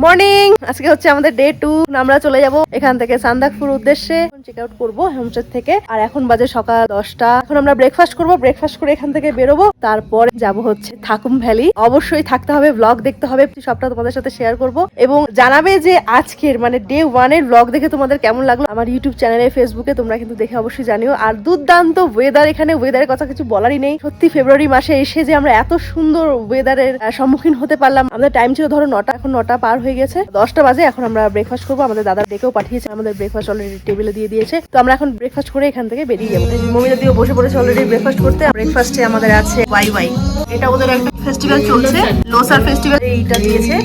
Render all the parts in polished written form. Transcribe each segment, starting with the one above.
Morning, আজকে হচ্ছে আমাদের ডে 2। আমরা চলে যাব এখান থেকে সান্দাকফুর উদ্দেশ্যে। চেক আউট করবো হোমস্টে থেকে। আর এখন বাজে সকাল 10টা। এখন আমরা ব্রেকফাস্ট করব, ব্রেকফাস্ট করে এখান থেকে বেরোবো। তারপরে যাব হচ্ছে থাকুম ভ্যালি। অবশ্যই থাকতে হবে, ব্লগ দেখতে হবে, সবটা তোমাদের সাথে শেয়ার করব এবং জানাবে যে আজকের মানে ডে 1 এর ব্লগ দেখে তোমাদের কেমন লাগলো। আমার ইউটিউব চ্যানেলে, ফেসবুকে তোমরা কিন্তু দেখে অবশ্যই জানিও। আর দুর্দান্ত ওয়েদার, এখানে ওয়েদারের কথা কিছু বলারই নেই। সত্যি ফেব্রুয়ারি মাসে এসে যে আমরা এত সুন্দর ওয়েদারের সম্মুখীন হতে পারলাম। আমাদের টাইম ছিল ধরো 9টা, এখন 9টা পার হয়ে গেছে, 10টা বাজে। এখন আমরা ব্রেকফাস্ট করবো। আমাদের দাদা ডেকেও পাঠিয়েছে, আমাদের ব্রেকফাস্ট অলরেডি টেবিলে দিয়ে দিয়েছে। তো আমরা এখন ব্রেকফাস্ট করে এখান থেকে বেরিয়ে যাবো। মমি দিদিও বসে পড়েছে অলরেডি ব্রেকফাস্ট করতে। ব্রেকফাস্টে আমাদের আছে ওয়াই ওয়াই, এটা ওদের একটা ফেস্টিভ্যাল চলছে, লোসার ফেস্টিভ্যাল, এইটা দিয়েছে।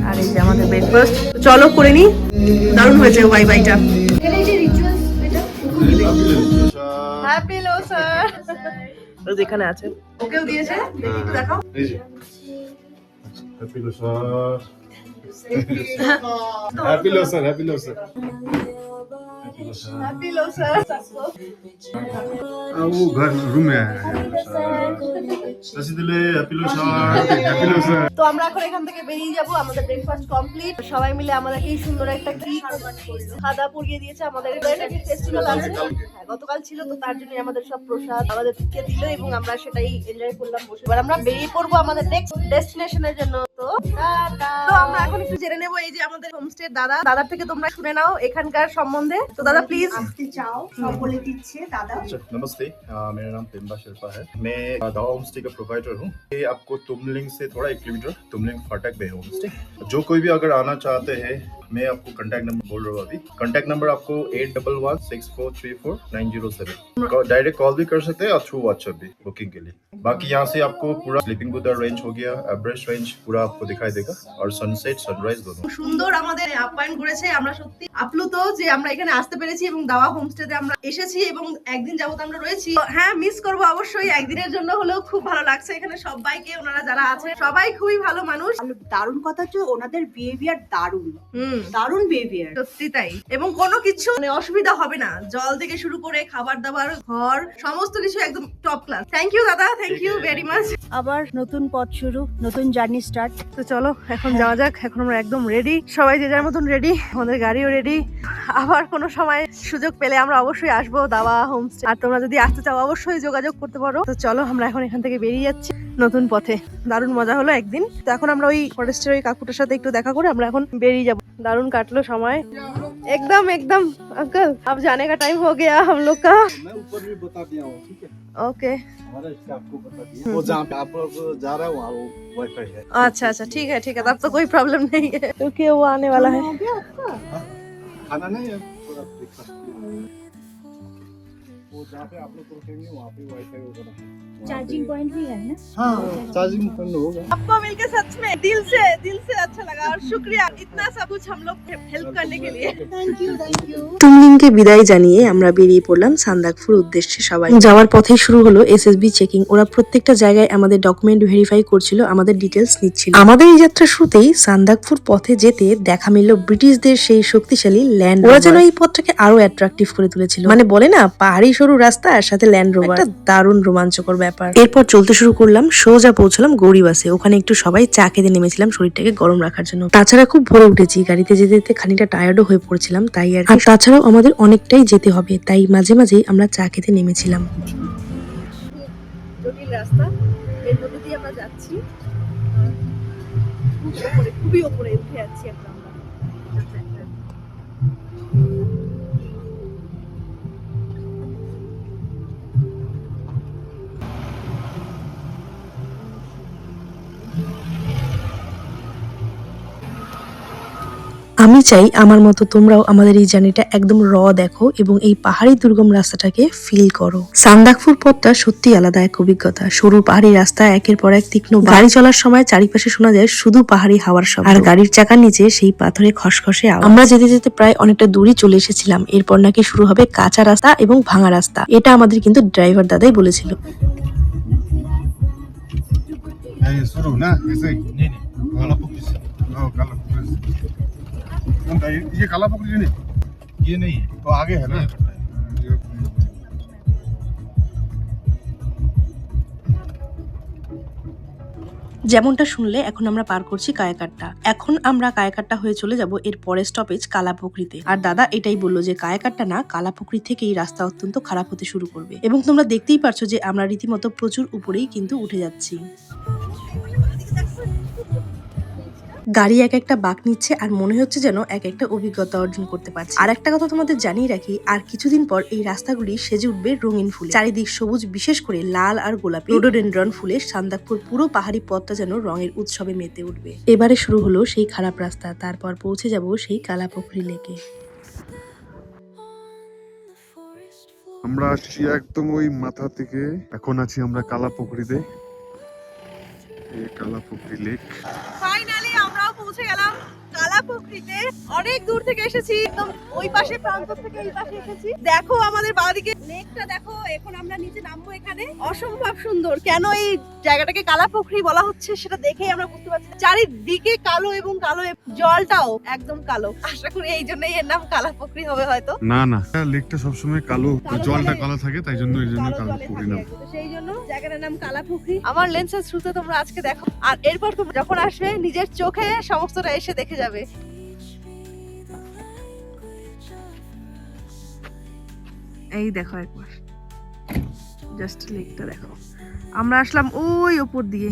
আর এই যে আমাদের ব্রেকফাস্ট, চলো করে নি। দারুণ হয়েছে ওয়াই ওয়াইটা। হ্যাপি লোসার যেখানে আছে ওকেও দিয়েছে, দেখি একটু দেখাও। Happy Losar, happy Losar, happy Losar, happy Losar. वो घर रूम में आया है ऐसे दिले हैप्पी लोसार, हैप्पी लोसार। তো আমরা এখন এখান থেকে বেরিয়ে যাব। আমাদের ব্রেকফাস্ট কমপ্লিট। সবাই মিলে আমাদেরকে এই সুন্দর একটা কেক খাওয়া পুড়িয়ে দিয়েছে। আমাদের ফেস্টিভ্যাল আছে, হ্যাঁ গতকাল ছিল, তো তার জন্য আমাদের সব প্রসাদ আমাদেরকে দিল এবং আমরা সেটাই এনজয় করলাম বসে। এবার আমরা বেরিয়ে পড়বো আমাদের নেক্সট ডেস্টিনেশনের জন্য। তো আমরা এখন একটু জেনে নেবো এই যে আমাদের হোমস্টে দাদার থেকে তোমরা শুনে নাও এখানকার সম্বন্ধে। তো দাদা প্লিজ আসতে চাও, সব বলে দিচ্ছে দাদা। नमस्ते, मेरा नाम पेम्बा शेरपा है। मैं दावा होम स्टे का प्रोवाइडर हूँ। ये आपको तुमलिंग से थोड़ा 1 किलोमीटर तुमलिंग फाटक पे है होम स्टे। जो कोई भी अगर आना चाहते हैं, मैं आपको कांटेक्ट नंबर बोल रहा हूँ अभी। कांटेक्ट नंबर आपको 8116434907। डायरेक्ट कॉल भी कर सकते हैं और थ्रू व्हाट्सएप भी बुकिंग के लिए। बाकी यहाँ से आपको पूरा स्लीपिंग बुद्धा रेंज हो गया, एवरेस्ट रेंज पूरा आपको दिखाई देगा और सनसेट सनराइज दोनों। সুন্দর আমাদের আপ্যায়ন করেছে। আমরা সত্যি আপ্লুত যে আমরা এখানে আসতে পেরেছি এবং দাওয়া হোমস্টেতে আমরা এসেছি এবং একদিন যাবত আমরা রয়েছি। হ্যাঁ, মিস করবো অবশ্যই, একদিনের জন্য হলেও খুব ভালো লাগছে এখানে সবাইকে। ওনারা যারা আছে সবাই খুবই ভালো মানুষ। দারুণ কথা হচ্ছে ওনাদের বিহেভিয়ার দারুণ, দারুণ বিহেভিয়ার, সত্যি তাই। এবং কোনো কিছু মানে অসুবিধা হবে না, জল থেকে শুরু করে খাবার দাবার, ঘর, সমস্ত কিছু একদম টপ ক্লাস। থ্যাংক ইউ দাদা, থ্যাংক ইউ ভেরি মাচ। আবার নতুন পথ শুরু, নতুন জার্নি স্টার্ট। তো চলো এখন যাওয়া যাক। এখন আমরা একদম রেডি, সবাই যে যার মতন রেডি, আমাদের গাড়িও রেডি। আবার কোনো সময় সুযোগ পেলে আমরা অবশ্যই আসবো দাওয়া হোমস্টে। আর তোমরা যদি আসতে চাও অবশ্যই যোগাযোগ করতে পারো। তো চলো আমরা এখন এখান থেকে বেরিয়ে যাচ্ছি নতুন পথে। দারুণ মজা হলো একদিন। তো এখন আমরা ওই ফরেস্টের ওই কাকুটার সাথে একটু দেখা করে আমরা এখন বেরিয়ে যাবো। दारुण काटलो समय, एकदम एकदम। अंकल अब जाने का टाइम हो गया हम लोग का। मैं ऊपर भी बता दिया हूँ, ठीक है? ओके, हमारा स्टाफ को बता दिया। वो जहाँ पे आप लोग जा रहे हो वहाँ वो वाईफाई है। अच्छा अच्छा, ठीक है ठीक है, तब तो कोई प्रॉब्लम नहीं है क्योंकि वो आने वाला है। खाना नहीं है, पूरा ब्रेकफास्ट। वो जहाँ पे आप लोग रुकेंगे वहाँ पे वाईफाई वगैरह है। चार्जिंग पॉइंट भी है ना? हाँ, चार्जिंग पॉइंट होगा। आपको मिलकर सच में दिल से अच्छा लगा और शुक्रिया इतना सब कुछ हम लोग हेल्प करने के लिए। Thank you, thank you. তুমলিংকে বিদায় জানিয়ে আমরা বেরিয়ে পড়লাম সান্দাকফুর উদ্দেশ্যে। সবাই যাওয়ার পথেই শুরু হলো এসএসবি চেকিং। ওরা প্রত্যেকটা জায়গায় আমাদের ডকুমেন্ট ভেরিফাই করছিল, আমাদের ডিটেলস নিচ্ছিল। আমাদের এই যাত্রা শুরুতেই সান্দাকফুর পথে যেতে দেখা মিলল ব্রিটিশদের সেই শক্তিশালী ল্যান্ড রোভার। ওরা যেন এই পথটাকে আরো অ্যাট্রাকটিভ করে তুলেছিল। মানে বলে না, পাহাড়ি সরু রাস্তা আর সাথে ল্যান্ড রোভার, একটা দারুণ রোমাঞ্চকর ব্যাপার। এরপর চলতে শুরু করলাম, সোজা পৌঁছলাম গৌরীবাসে। ওখানে একটু সবাই চা খেতে নেমেছিলাম শরীরটাকে গরম রাখার জন্য। তাছাড়া খুব ভোরে উঠেছি, গাড়িতে যেতে যেতে খানিকটা টায়ার্ডও হয়ে পড়ছিলাম, তাই আর তাছাড়াও আমাদের অনেকটাই যেতে হবে, তাই মাঝে মাঝেই আমরা চা খেতে নেমেছিলাম। জটিল রাস্তা, এর মধ্যে দিয়ে আমরা যাচ্ছি, খুবই উপরে উঠে যাচ্ছি এখন আমরা। আমি চাই আমার মতো তোমরাও আমাদের এই জার্নিটা একদম দেখো এবং এই পাহাড়ি দুর্গম রাস্তাটাকে ফিল করো। সান্দাকফুর পথটা সত্যি আলাদা এক অভিজ্ঞতা। সরু পাহাড়ি রাস্তা, একের পর এক তীক্ষ্ণ গাড়ি চলার সময় চারিপাশে শোনা যায় শুধু পাহাড়ি হাওয়ার শব্দ, আর গাড়ির চাকার নিচে সেই পাথরে খসখসে আওয়াজ। আমরা যেতে যেতে প্রায় অনেকটা দূরই চলে এসেছিলাম। এরপর নাকি শুরু হবে কাঁচা রাস্তা এবং ভাঙা রাস্তা, এটা আমাদের কিন্তু ড্রাইভার দাদাই বলেছিল। शुरू ना ऐसे नहीं काला पक्की से, काला ये काला पकड़ी नहीं, ये नहीं है, तो आगे है ना। যেমনটা শুনলে এখন আমরা পার করছি কায়াকাট্টা। এখন আমরা কায়াকাট্টা হয়ে চলে যাব এর পরের স্টপেজ কালাপুকুরিতে। আর দাদা এটাই বললো যে কায়াকাট্টা না, কালাপুকুরি থেকে এই রাস্তা অত্যন্ত খারাপ হতে শুরু করবে, এবং তোমরা দেখতেই পারছো যে আমরা রীতিমতো প্রচুর উপরেই কিন্তু উঠে যাচ্ছি। গাড়ি এক একটা বাঁক নিচ্ছে আর মনে হচ্ছে যেন এক একটা অভিজ্ঞতা অর্জন করতে পারছি। আর একটা কথা তোমাদের জানিয়ে রাখি, আর কিছুদিন পর এই রাস্তাগুলি সেজে উঠবে রঙিন ফুলে। চারিদিক সবুজ, বিশেষ করে লাল আর গোলাপি রোডোডেনড্রন ফুলে সান্দাকফু পুরো পাহাড়ি পথটা যেন রঙের উৎসবে মেতে উঠবে। এবারে শুরু হলো সেই খারাপ রাস্তা, তারপর পৌঁছে যাব সেই কালাপুকুরি লেকে। আমরা আসছি একদম ওই মাথা থেকে, এখন আছি আমরা কালাপুকুরিতে, এই কালাপুকুরি লেক। ফাইনালি আমরাও পৌঁছে গেলাম কালাপুকুরিতে। অনেক দূর থেকে এসেছি, একদম ওই পাশে প্রান্ত থেকে এই পাশে এসেছি। দেখো আমাদের বাঁদিকে লেকটা দেখো। এখন আমরা নিচে নামবো। এখানে অসম্ভব সুন্দর। কেন এই জায়গাটাকে কালাপুকুরি বলা হচ্ছে সেটা দেখেই আমরা বুঝতে পারছি। চারিদিকে কালো এবং কালো, জলটাও একদম কালো। আশা করি এই জন্যই এর নাম কালাপুকুরি হবে হয়তো। না না, লেকটা সবসময় কালো, জলটা কালো থাকে, তাই জন্য এর জন্য কালো জলে কালাপুকুরি থাকে নাম। একদম। সেই জন্য জায়গাটার নাম কালাপুকুরি। আমার লেন্সের থ্রুতে তোমরা আজকে দেখো, আর এরপর তোমরা যখন আসবে নিজের চোখে সমস্তটা এসে দেখে যাবে। এই দেখো একবার জাস্ট লেকটা দেখো। আমরা আসলাম ওই ওপর দিয়ে,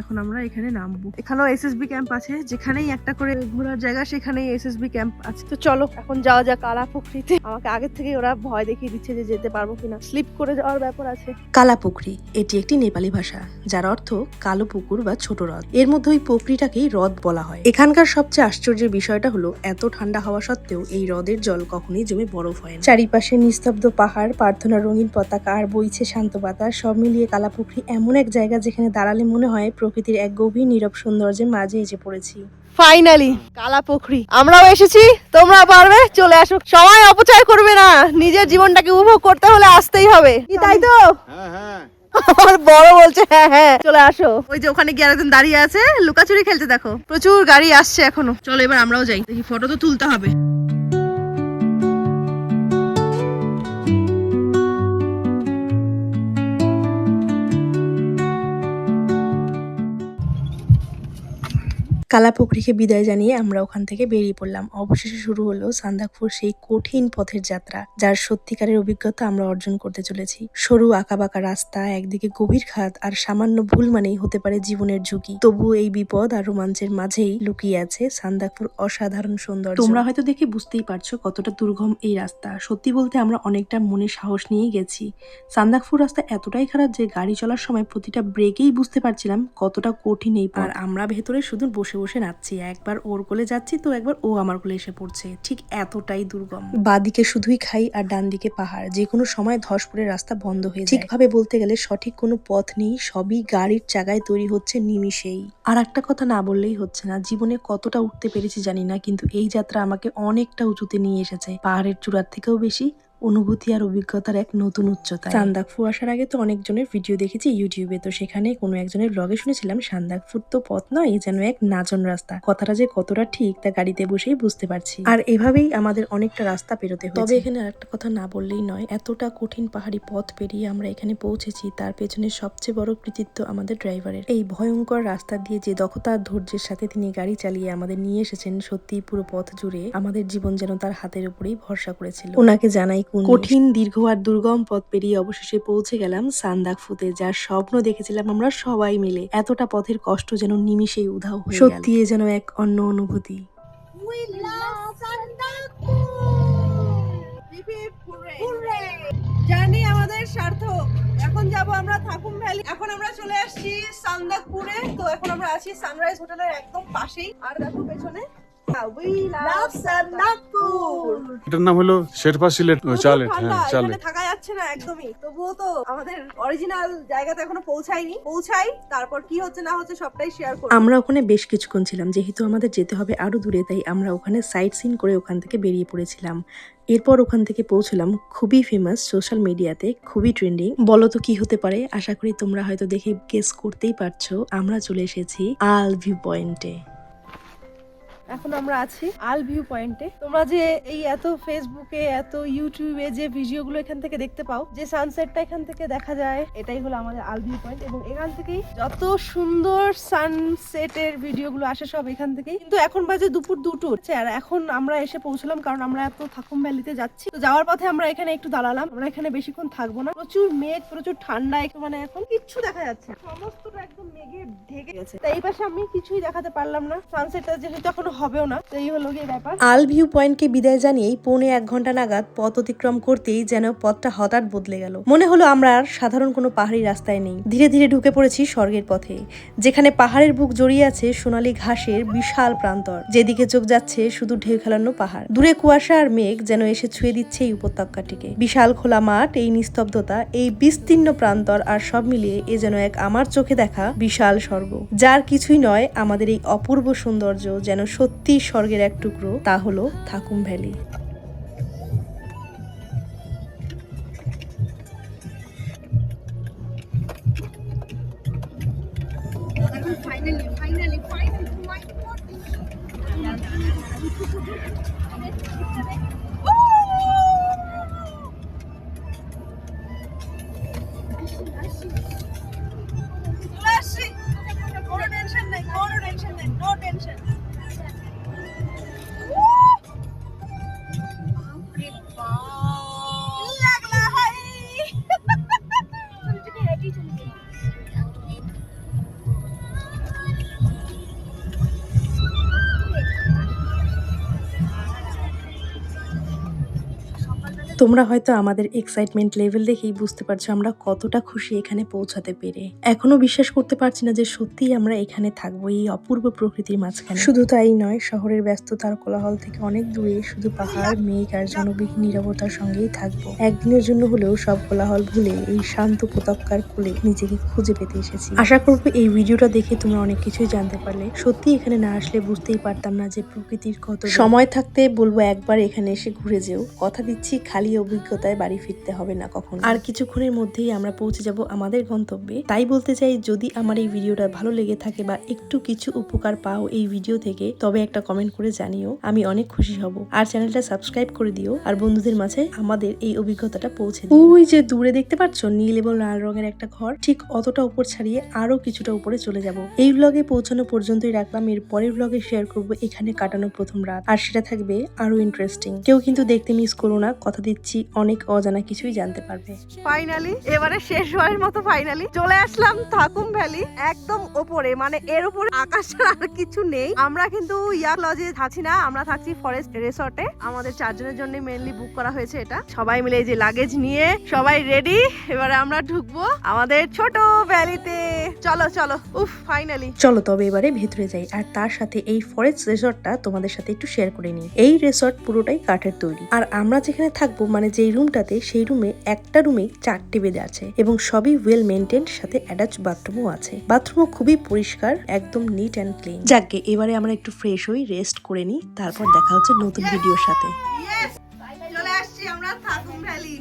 এখন আমরা এখানে নামবো। এখানেও এসএসবি ক্যাম্প আছে, যেখানেই একটা করে ঘোরার জায়গা সেখানেই এসএসবি ক্যাম্প আছে। তো চলো এখন যাওয়া যাক কালাপুকুরিতে। আমাকে আগে থেকে ওরা ভয় দেখিয়ে দিচ্ছে যে যেতে পারবো কিনা, স্লিপ করে যাওয়ার ব্যাপার আছে। কালাপুকুরি এটি একটি নেপালি ভাষা, যার অর্থ কালো পুকুর বা ছোট হ্রদ। এর মধ্যে ওই পুকুরিটাকেই হ্রদ বলা হয়। এখানকার সবচেয়ে আশ্চর্যের বিষয়টা হলো এত ঠান্ডা হওয়া সত্ত্বেও এই হ্রদের জল কখনোই জমে বরফ হয় না। চারিপাশে নিস্তব্ধ পাহাড়, প্রার্থনার রঙিন পতাকা আর বইছে শান্ত বাতাস, সব মিলিয়ে কালাপুকুরি এমন এক জায়গা যেখানে দাঁড়ালে মনে হয় প্রকৃতির এক গভীর নীরব সৌন্দর্যের মাঝে এসে পড়েছি। ফাইনালি কালাপুকুরি আমরাও এসেছি, তোমরা পারবে, চলে আসো। সময় অপচয় করবে না, নিজের জীবনটাকে উপভোগ করতে হলে আসতেই হবে। কি তাই তো? হ্যাঁ হ্যাঁ, আমার বড় বলছে হ্যাঁ হ্যাঁ, চলে আসো। ওই যে ওখানে গিয়ে একজন দাঁড়িয়ে আছে লুকাচুরি খেলতে, দেখো প্রচুর গাড়ি আসছে এখনো। চলো এবার আমরাও যাই, দেখি ফটো তো তুলতে হবে। কালাপুকুরিকে বিদায় জানিয়ে আমরা ওখান থেকে বেরিয়ে পড়লাম। অবশেষে শুরু হলো সান্দাকফুর সেই কঠিন পথের যাত্রা, যার সত্যিকারের অভিজ্ঞতা আমরা অর্জন করতে চলেছি। সরু আঁকাবাঁকা রাস্তা, একদিকে গভীর খাদ, আর সামান্য ভুল মানেই হতে পারে জীবনের ঝুঁকি। তবুও এই বিপদ আর রোমাঞ্চের মাঝেই লুকিয়ে আছে সান্দাকফুর অসাধারণ সৌন্দর্য। তোমরা হয়তো দেখে বুঝতেই পারছো কতটা দুর্গম এই রাস্তা। সত্যি বলতে আমরা অনেকটা মনে সাহস নিয়ে গেছি। সান্দাকফুর রাস্তা এতটাই খারাপ যে গাড়ি চলার সময় প্রতিটা ব্রেকেই বুঝতে পারছিলাম কতটা কঠিন এই পথ। আর আমরা ভেতরে শুধু বসে বসে নাচছি, একবার ওর কোলে যাচ্ছি তো একবার ও আমার কোলে এসে পড়ছে, ঠিক এতটাই দুর্গম। বাদিকে শুধুই খাই আর ডান দিকে পাহাড়, যে কোনো সময় ধস পড়ে রাস্তা বন্ধ হয়ে যায়। ঠিকভাবে বলতে গেলে সঠিক কোনো পথ নেই, সবই গাড়ির চাকায় তৈরি হচ্ছে নিমিষেই। আর একটা কথা না বললেই হচ্ছে না, জীবনে কতটা উঠতে পেরেছি জানি না, কিন্তু এই যাত্রা আমাকে অনেকটা উঁচুতে নিয়ে এসেছে, পাহাড়ের চূড়ার থেকেও বেশি অনুভূতি আর অভিজ্ঞতার এক নতুন উচ্চতা। সান্দাকফু আসার আগে তো অনেকজনের ভিডিও দেখেছি ইউটিউবে, তো সেখানে কোনো একজনের ব্লগে শুনেছিলাম সান্দাকফুর তো পথ নয়, যেন এক নাচন রাস্তা। কথাটা যে কতটা ঠিক তা গাড়িতে বসেই বুঝতে পারছি। আর এভাবেই আমাদের অনেকটা রাস্তা পেরোতে হয়েছে। তবে এখানে আরেকটা কথা না বললেই নয়, এতটা কঠিন পাহাড়ি পথ পেরিয়ে আমরা এখানে পৌঁছেছি, তার পেছনে সবচেয়ে বড় কৃতিত্ব আমাদের ড্রাইভারের। এই ভয়ঙ্কর রাস্তা দিয়ে যে দক্ষতা আর ধৈর্যের সাথে তিনি গাড়ি চালিয়ে আমাদের নিয়ে এসেছেন, সত্যি পুরো পথ জুড়ে আমাদের জীবন যেন তার হাতের উপরেই ভরসা করেছিল। ওনাকে জানাই কঠিন, দীর্ঘ আর দুর্গম পথ পেরিয়ে অবশেষে পৌঁছে গেলাম সান্দাকফুতে, যার স্বপ্ন দেখেছিলাম আমরা সবাই মিলে। এতটা পথের কষ্ট যেন নিমিষেই উধাও হয়ে গেল। সত্যি এ যেন এক অন্য অনুভূতি। জার্নি আমাদের সার্থক। এখন যাব আমরা থাকুম ভ্যালি। এখন আমরা চলে আসছি সান্দাকপুরে। তো এখন আমরা আছি সানরাইজ হোটেলের একদম পাশেই। আর দেখো পেছনে এটার নাম হলো শেরপা সিলেট চালেট। হ্যাঁ চালেট। থাকা যাচ্ছে না একদমই। তবুও তো আমাদের অরিজিনাল জায়গাতে এখনো পৌঁছাই, তারপর কি হচ্ছে না হচ্ছে সবটাই শেয়ার করব। আমরা ওখানে বেশ কিছুক্ষণ ছিলাম, যেহেতু আমাদের যেতে হবে আরো দূরে, তাই আমরা ওখানে সাইট সিন করে ওখান থেকে বেরিয়ে পড়েছিলাম। এরপর ওখান থেকে পৌঁছলাম খুবই ফেমাস, সোশ্যাল মিডিয়াতে খুবই ট্রেন্ডিং। বলো তো কি হতে পারে? আশা করি তোমরা হয়তো দেখে গেস করতেই পারছো। আমরা চলে এসেছি আল ভিউ পয়েন্টে। এখন আমরা আছি আল ভিউ পয়েন্টে। তোমরা যে এই এত ফেসবুকে এত ইউটিউবে যে ভিডিওগুলো এখান থেকে দেখতে পাও, যে সানসেটটা এখান থেকে দেখা যায়, এটাই হলো আমাদের আল ভিউ পয়েন্ট। এবং এখান থেকেই যত সুন্দর সানসেটের ভিডিওগুলো আসে সব এখান থেকেই। কিন্তু এখন বাজে দুপুর 2টো, আর এখন আমরা এসে পৌঁছলাম কারণ আমরা এত থাকুম ভ্যালিতে যাচ্ছি। তো যাওয়ার পথে আমরা এখানে একটু দাঁড়ালাম, আমরা এখানে বেশিক্ষণ থাকবো না। প্রচুর মেঘ, প্রচুর ঠান্ডা, মানে এখন কিচ্ছু দেখা যাচ্ছে, সমস্তটা একদম মেঘে ঢেকে গেছে। তাই এই পাশে আমি কিছুই দেখাতে পারলাম না, সানসেটটা যেহেতু এখনো হবেও না। তো এই হলো গিয়ে ব্যাপার। আল ভিউ পয়েন্টকে বিদায় জানিয়েই 1.25 ঘন্টা নাগাদ পথ অতিক্রম করতেই যেন পথটা হঠাৎ বদলে গেল। মনে হলো আমরা আর সাধারণ কোনো পাহাড়ি রাস্তায় নেই, ধীরে ধীরে ঢুকে পড়েছি স্বর্গের পথে, যেখানে পাহাড়ের বুক জড়িয়ে আছে সোনালী ঘাসের বিশাল প্রান্তর, যেদিকে চোখ যাচ্ছে শুধু ঢেউ খেলানো পাহাড়। দূরে কুয়াশা আর মেঘ যেন এসে ছুঁয়ে দিচ্ছে এই উপত্যকাটিকে। বিশাল খোলা মাঠ, এই নিস্তব্ধতা, এই বিস্তীর্ণ প্রান্তর আর সব মিলিয়ে এ যেন এক আমার চোখে দেখা বিশাল স্বর্গ, যার কিছুই নয় আমাদের এই অপূর্ব সৌন্দর্য, যেন সত্যি স্বর্গের এক টুকরো, তা হলো থাকুম ভ্যালি। তোমরা হয়তো আমাদের এক্সাইটমেন্ট লেভেল দেখেই বুঝতে পারছো আমরা কতটা খুশি এখানে পৌঁছাতে পেরে। এখনো বিশ্বাস করতে পারছি না যে সত্যিই আমরা এখানে থাকবো এই অপূর্ব প্রকৃতির মাঝখানে। শুধু তাই নয়, শহরের ব্যস্ততার কোলাহল থেকে অনেক দূরে শুধু পাহাড়, মেঘ আর জনবিহীন নীরবতার সঙ্গেই থাকবো। একদিনের জন্য হলেও সব কোলাহল ভুলে এই শান্ত উপত্যকার কোলে নিজেকে খুঁজে পেতে এসেছি। আশা করবো এই ভিডিওটা দেখে তোমরা অনেক কিছুই জানতে পারলে। সত্যি এখানে না আসলে বুঝতেই পারতাম না যে প্রকৃতির কত। সময় থাকতে বলবো একবার এখানে এসে ঘুরে যেও, কথা দিচ্ছি খালি অভিজ্ঞতায় বাড়ি ফিরতে হবে না কখনো। আর কিছুক্ষণের মধ্যেই আমরা পৌঁছে যাব আমাদের গন্তব্যে। তাই বলতে চাই, যদি আমার এই ভিডিওটা ভালো লেগে থাকে বা একটু কিছু উপকার পাও এই ভিডিও থেকে, তবে একটা কমেন্ট করে জানিও, আমি অনেক খুশি হব। আর চ্যানেলটা সাবস্ক্রাইব করে দিও, আর বন্ধুদের মাঝে আমাদের এই অভিজ্ঞতাটা পৌঁছে দিও। ওই যে দূরে দেখতে পাচ্ছ নীল এবং লাল রঙের একটা ঘর, ঠিক অতটা উপর ছাড়িয়ে আরো কিছুটা উপরে চলে যাব। এই ব্লগে পৌঁছানো পর্যন্তই রাখলাম, এর পরের ব্লগে শেয়ার করব এখানে কাটানো প্রথম রাত, আর সেটা থাকবে আরো ইন্টারেস্টিং। কেউ কিন্তু দেখতে মিস করো না, কথা দিচ্ছি অনেক অজানা কিছুই জানতে পারবে। ফাইনালি এবারে শেষ হওয়ার মতো ফাইনালি চলে আসলাম থাকুম ভ্যালি একদম ওপরে, মানে এর উপরে আকাশ ছাড়া আর কিছু নেই। আমরা কিন্তু ইয়াক লজে থাকছি না, আমরা থাকছি ফরেস্ট রিসর্টে। আমাদের 4 জনের জন্য মেইনলি বুক করা হয়েছে এটা। সবাই মিলে এই যে লাগেজ নিয়ে সবাই রেডি, এবারে আমরা ঢুকবো আমাদের ছোট ভ্যালিতে। চলো চলো, উফ ফাইনালি চলো তবে এবারে ভেতরে যাই, আর তার সাথে এই ফরেস্ট রিসর্টটা তোমাদের সাথে একটু শেয়ার করে নিই। এই রিসর্ট পুরোটাই কাঠের তৈরি, আর আমরা যেখানে থাকবো মানে যেই রুমটাতে, সেই রুমে একটা রুমে 4টি বেড আছে এবং সবই ওয়েল মেইনটেইনড, সাথে অ্যাটাচ বাথরুমও আছে। বাথরুমও খুবই পরিষ্কার, একদম নিট অ্যান্ড ক্লিন। যাকে এবারে আমরা একটু ফ্রেশ হই, রেস্ট করে নিই, তারপর দেখা হচ্ছে নতুন ভিডিওর সাথে। চলে আসছি আমরা থাকুম ভ্যালি।